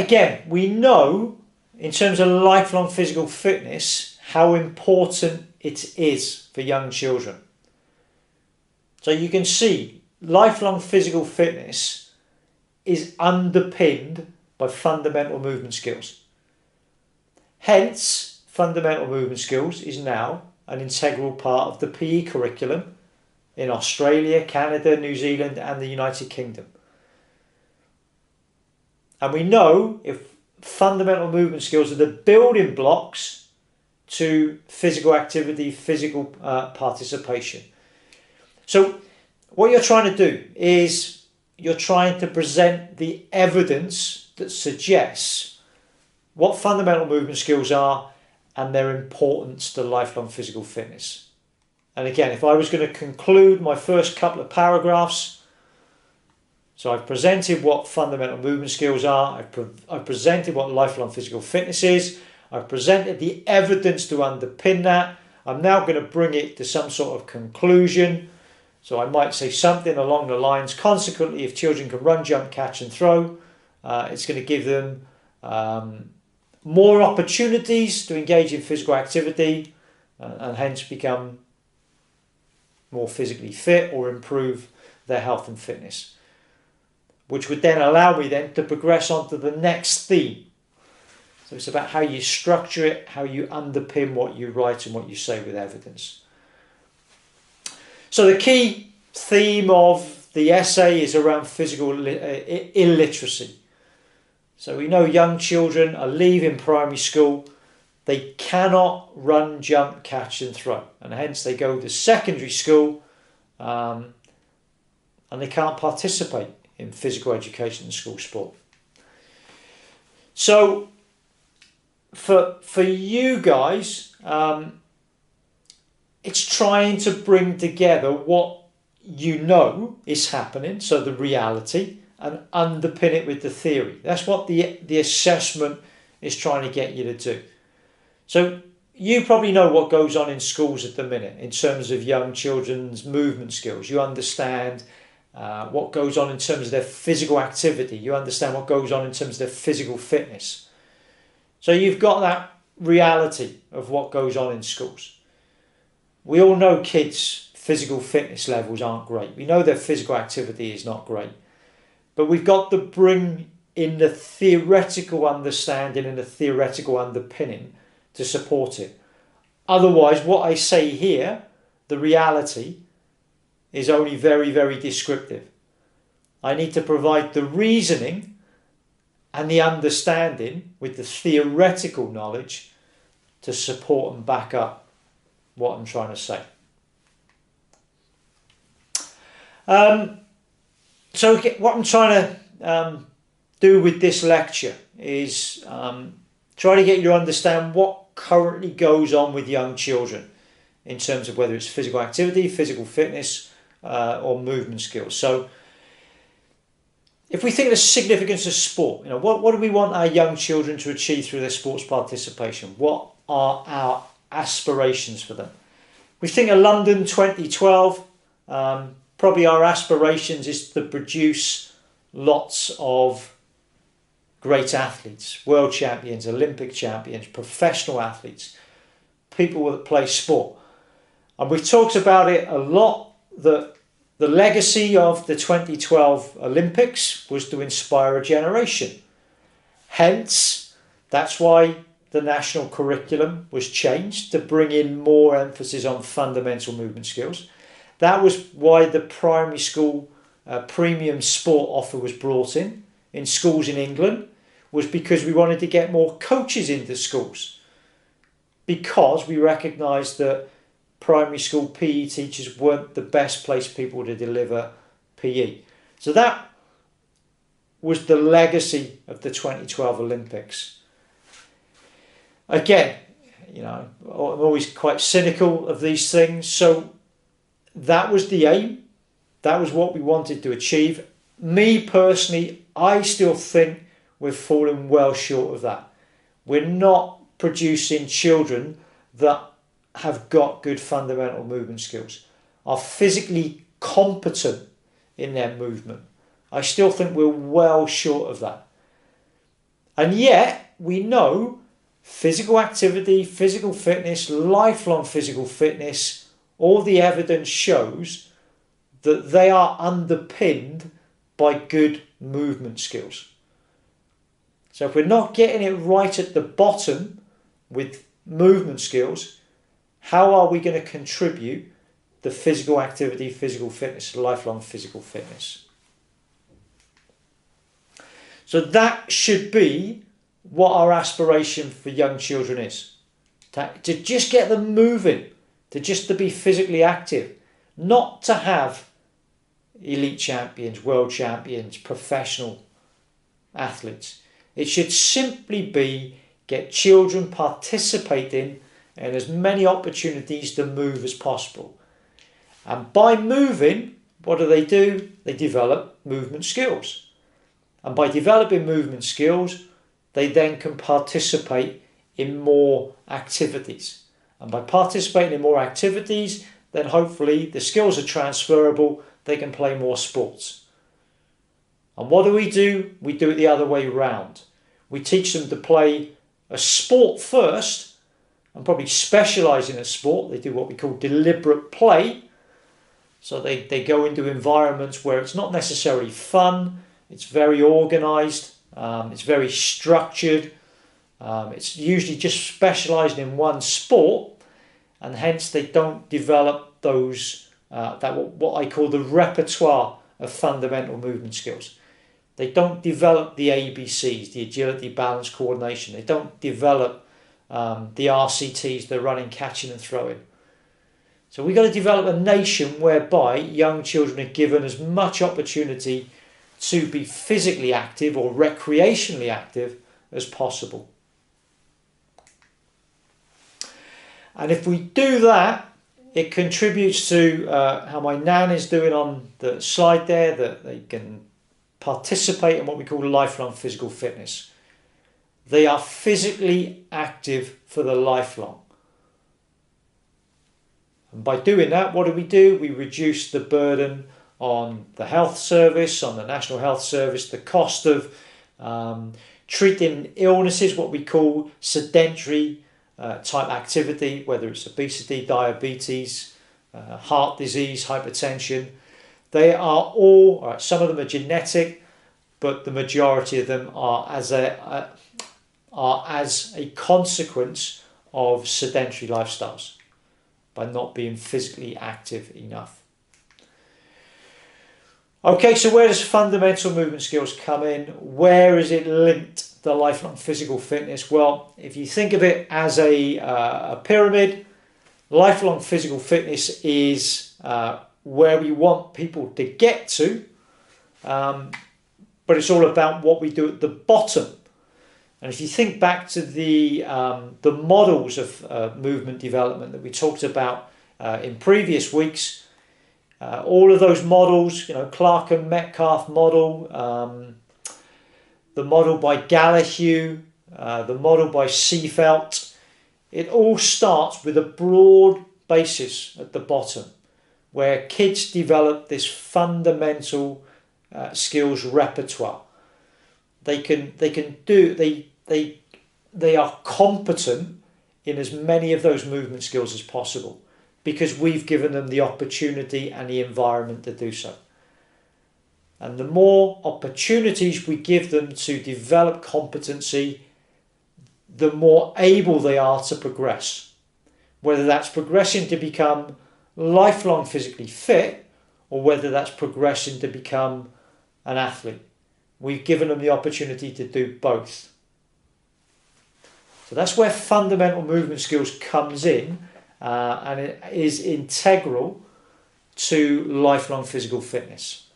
again, we know in terms of lifelong physical fitness how important it is for young children. So you can see lifelong physical fitness is underpinned by fundamental movement skills. Hence, fundamental movement skills is now an integral part of the PE curriculum in Australia, Canada, New Zealand and the United Kingdom. And we know if fundamental movement skills are the building blocks to physical activity, physical participation. So what you're trying to do is you're trying to present the evidence that suggests what fundamental movement skills are and their importance to lifelong physical fitness. And again, if I was going to conclude my first couple of paragraphs, so I've presented what fundamental movement skills are, I've presented what lifelong physical fitness is, I've presented the evidence to underpin that. I'm now going to bring it to some sort of conclusion. So I might say something along the lines, consequently, if children can run, jump, catch and throw, it's going to give them more opportunities to engage in physical activity and hence become more physically fit or improve their health and fitness, which would then allow me then to progress on to the next theme. So it's about how you structure it, how you underpin what you write and what you say with evidence. So the key theme of the essay is around physical illiteracy. So we know young children are leaving primary school, they cannot run, jump, catch and throw, and hence they go to secondary school and they can't participate in physical education and school sport. So for you guys, it's trying to bring together what you know is happening, so the reality, and underpin it with the theory. That's what the assessment is trying to get you to do. So you probably know what goes on in schools at the minute in terms of young children's movement skills. You understand what goes on in terms of their physical activity. You understand what goes on in terms of their physical fitness. So you've got that reality of what goes on in schools. We all know kids' physical fitness levels aren't great. We know their physical activity is not great. But we've got to bring in the theoretical understanding and the theoretical underpinning to support it. Otherwise, what I say here, the reality, is only very, very descriptive. I need to provide the reasoning and the understanding with the theoretical knowledge to support and back up what I'm trying to say. So what I'm trying to do with this lecture is try to get you to understand what currently goes on with young children in terms of whether it's physical activity, physical fitness or movement skills. So if we think of the significance of sport, what do we want our young children to achieve through their sports participation? What are our aspirations for them? We think of London 2012, probably our aspirations is to produce lots of great athletes, world champions, Olympic champions, professional athletes, people that play sport. And we've talked about it a lot, that the legacy of the 2012 Olympics was to inspire a generation. Hence, that's why the national curriculum was changed to bring in more emphasis on fundamental movement skills. That was why the primary school premium sport offer was brought in schools in England, was because we wanted to get more coaches into schools, because we recognised that primary school PE teachers weren't the best placed people to deliver PE. So that was the legacy of the 2012 Olympics. Again, I'm always quite cynical of these things. So that was the aim. That was what we wanted to achieve. Me personally, I still think we're falling well short of that. We're not producing children that have got good fundamental movement skills, are physically competent in their movement. I still think we're well short of that. And yet we know physical activity, physical fitness, lifelong physical fitness, all the evidence shows that they are underpinned by good movement skills. So if we're not getting it right at the bottom with movement skills, how are we going to contribute the physical activity, physical fitness, lifelong physical fitness? So that should be what our aspiration for young children is. To just get them moving, to be physically active, not to have elite champions, world champions, professional athletes. It should simply be get children participating in as many opportunities to move as possible. And by moving, what do? They develop movement skills. And by developing movement skills, they then can participate in more activities. And by participating in more activities, then hopefully the skills are transferable, they can play more sports. And what do? We do it the other way round. We teach them to play a sport first and probably specialise in a sport. They do what we call deliberate play. So they go into environments where it's not necessarily fun, it's very organised, it's very structured, it's usually just specialised in one sport, and hence they don't develop those, what I call the repertoire of fundamental movement skills. They don't develop the ABCs, the agility, balance, coordination. They don't develop the RCTs, the running, catching and throwing. So we've got to develop a nation whereby young children are given as much opportunity to be physically active or recreationally active as possible. And if we do that, it contributes to how my nan is doing on the slide there, that they can participate in what we call lifelong physical fitness. They are physically active for the lifelong. And by doing that, what do? We reduce the burden on the health service, on the National Health Service, the cost of treating illnesses, what we call sedentary type activity, whether it's obesity, diabetes, heart disease, hypertension. They are all, some of them are genetic, but the majority of them are as a consequence of sedentary lifestyles, by not being physically active enough. Okay, so where does fundamental movement skills come in? Where is it linked to lifelong physical fitness? Well, if you think of it as a pyramid, lifelong physical fitness is where we want people to get to, but it's all about what we do at the bottom. And if you think back to the models of movement development that we talked about in previous weeks, all of those models, Clark and Metcalf model, the model by Gallahue, the model by Seefeld, it all starts with a broad basis at the bottom, where kids develop this fundamental skills repertoire. They are competent in as many of those movement skills as possible, because we've given them the opportunity and the environment to do so. And the more opportunities we give them to develop competency, the more able they are to progress. Whether that's progressing to become lifelong physically fit, or whether that's progressing to become an athlete. We've given them the opportunity to do both. So that's where fundamental movement skills comes in, and it is integral to lifelong physical fitness.